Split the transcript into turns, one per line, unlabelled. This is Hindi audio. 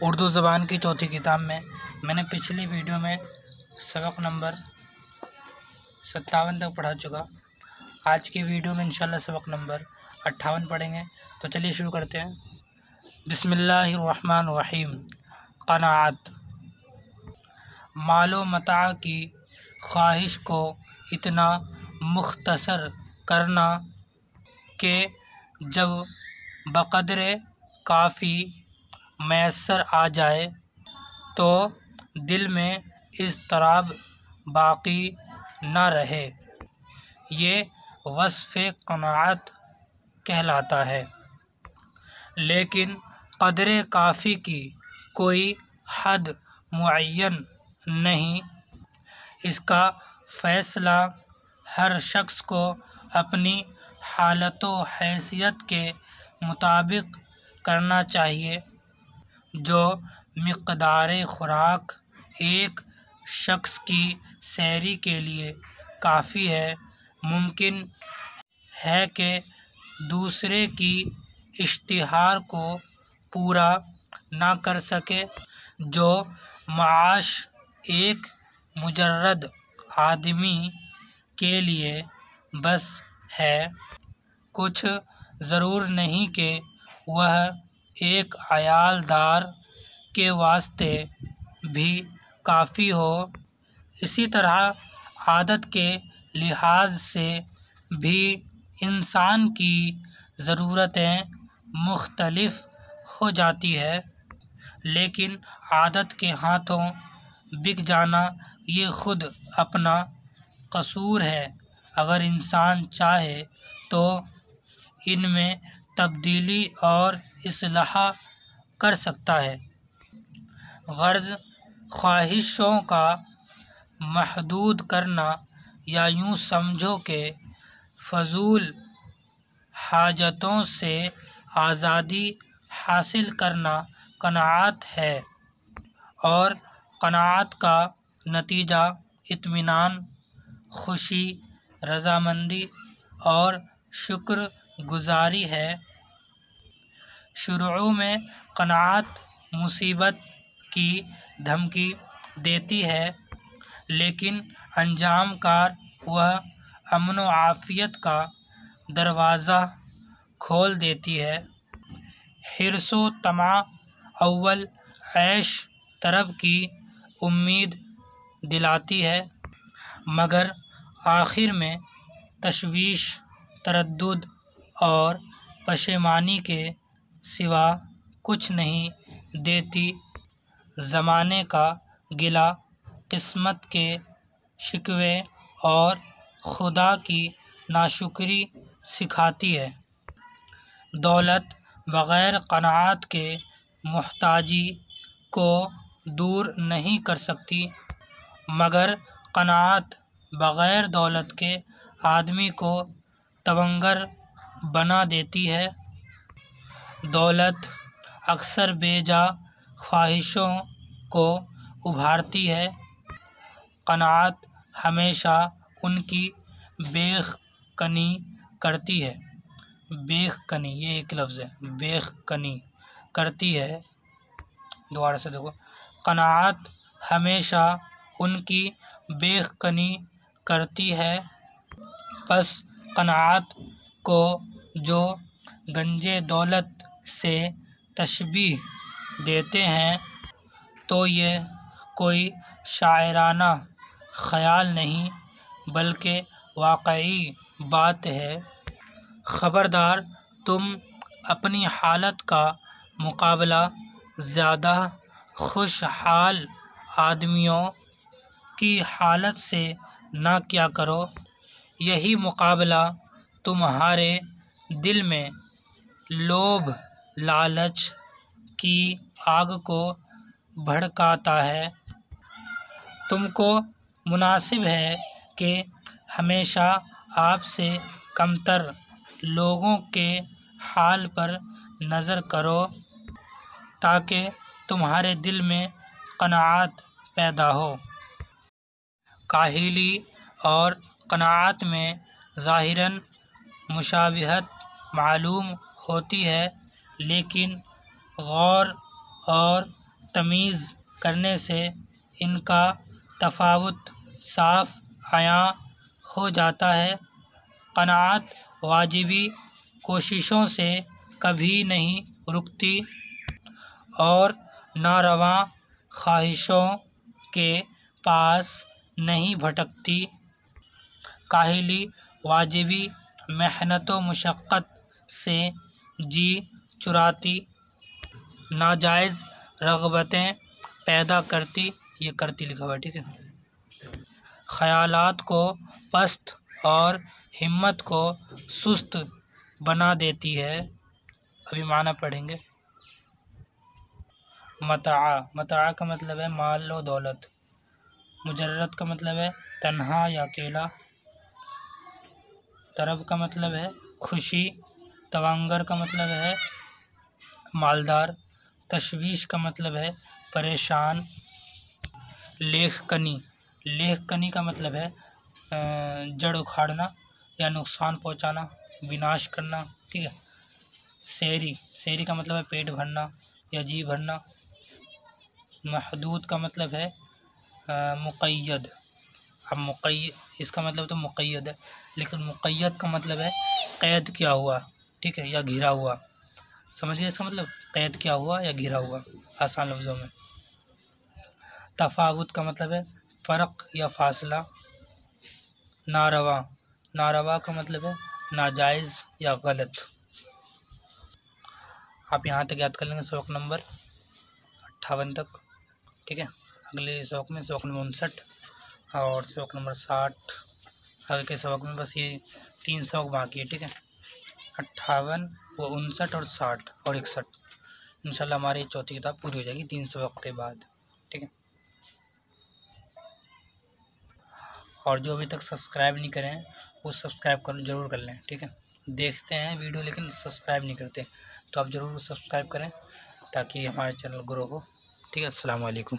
उर्दू ज़बान की चौथी किताब में मैंने पिछली वीडियो में सबक नंबर 57 तक पढ़ा चुका। आज की वीडियो में इंशाल्लाह सबक नंबर 58 पढ़ेंगे। तो चलिए शुरू करते हैं। बिस्मिल्लाहिर्रहमानिर्रहीम। क़नाअत। मालो मता की ख्वाहिश को इतना मुख्तसर करना कि जब बक़द्रे काफ़ी मैसर आ जाए तो दिल में इज़्तिराब बाक़ी न रहे, ये वस्फ़े क़नाअत कहलाता है। लेकिन क़द्रे काफ़ी की कोई हद मुअय्यन नहीं, इसका फ़ैसला हर शख्स को अपनी हालत व हैसियत के मुताबिक करना चाहिए। जो मिक़दारे खुराक एक शख्स की सैरी के लिए काफ़ी है, मुमकिन है कि दूसरे की इश्तिहार को पूरा ना कर सके। जो माश एक मुजर्रद आदमी के लिए बस है, कुछ ज़रूर नहीं कि वह एक अयालदार के वास्ते भी काफ़ी हो। इसी तरह आदत के लिहाज से भी इंसान की ज़रूरतें मुख्तलिफ हो जाती है, लेकिन आदत के हाथों बिक जाना ये ख़ुद अपना कसूर है। अगर इंसान चाहे तो इनमें तब्दीली और इस्लाह कर सकता है। गर्ज़ ख्वाहिशों का महदूद करना या यूँ समझो कि फ़ज़ूल हाजतों से आज़ादी हासिल करना क़नाअत है, और क़नाअत का नतीजा इत्मीनान, खुशी, रज़ामंदी और शुक्रगुज़ारी है। शुरू में क़नाअत मुसीबत की धमकी देती है, लेकिन अंजाम कार वह अमन व आफ़ियत का दरवाज़ा खोल देती है। हिर्स व तमा अव्वल ऐश तलब की उम्मीद दिलाती है, मगर आखिर में तशवीश, तरद्दुद और पशेमानी के सिवा कुछ नहीं देती। ज़माने का गिला, किस्मत के शिकवे और खुदा की नाशुक्री सिखाती है। दौलत बग़ैर क़नाअत के मुहताजी को दूर नहीं कर सकती, मगर क़नाअत बग़ैर दौलत के आदमी को तवंगर बना देती है। दौलत अक्सर बेजा ख्वाहिशों को उभारती है, क़नाअत हमेशा उनकी बेख़कनी करती है। बेख़कनी, ये एक लफ्ज़ है, बेख़कनी करती है। दोबारा से देखो, क़नाअत हमेशा उनकी बेख़कनी करती है। बस क़नाअत को जो गंजे दौलत से तशबीह देते हैं, तो ये कोई शायराना ख़याल नहीं बल्कि वाक़ई बात है। ख़बरदार, तुम अपनी हालत का मुकाबला ज़्यादा खुशहाल आदमियों की हालत से ना किया करो। यही मुकाबला तुम्हारे दिल में लोभ लालच की आग को भड़काता है। तुमको मुनासिब है कि हमेशा आपसे कमतर लोगों के हाल पर नज़र करो, ताकि तुम्हारे दिल में क़नाअत पैदा हो। काहिली और क़नाअत में ज़ाहिरन मुशाबिहत मालूम होती है, लेकिन गौर और तमीज़ करने से इनका तफावुत साफ आया हो जाता है। क़नाअत वाजिबी कोशिशों से कभी नहीं रुकती और नारवा ख्वाहिशों के पास नहीं भटकती। काहिली वाजिबी मेहनत व मशक्क़त से जी चुराती, नाजायज़ रग़बतें पैदा करती, ये करती लिखा हुआ है, ठीक है। ख़यालात को पस्त और हिम्मत को सुस्त बना देती है। अभी माना पढ़ेंगे। मता का मतलब है माल व दौलत। मुजर्रद का मतलब है तन्हा या अकेला। तरब का मतलब है खुशी। तवांगर का मतलब है मालदार। तशवीश का मतलब है परेशान। लेखकनी का मतलब है जड़ उखाड़ना या नुकसान पहुंचाना, विनाश करना, ठीक है। शेरी का मतलब है पेट भरना या जी भरना। महदूद का मतलब है मुक़य्यद। अब इसका मतलब तो मुक़य्यद है, लेकिन मुक़य्यद का मतलब है क़ैद किया हुआ, ठीक है, या घिरा हुआ। समझिए इसका मतलब, क़ैद किया हुआ या घिरा हुआ, आसान लफ्ज़ों में। तफावुत का मतलब है फ़र्क या फासला। नारवा का मतलब है नाजायज़ या गलत। आप यहाँ तक याद कर लेंगे सबक नंबर 58 तक, ठीक है। अगले सबक में सबक नंबर 59 और सबक नंबर 60। आगे के सबक में बस ये 3 सबक बाकी है, ठीक है। 58 वो 59 और 60 और 61। इंशाल्लाह हमारी चौथी किताब पूरी हो जाएगी 3 सबक के बाद, ठीक है। और जो अभी तक सब्सक्राइब नहीं करें वो सब्सक्राइब ज़रूर कर लें, ठीक है। देखते हैं वीडियो लेकिन सब्सक्राइब नहीं करते, तो आप ज़रूर सब्सक्राइब करें ताकि हमारा चैनल ग्रो हो, ठीक है। अस्सलाम वालेकुम।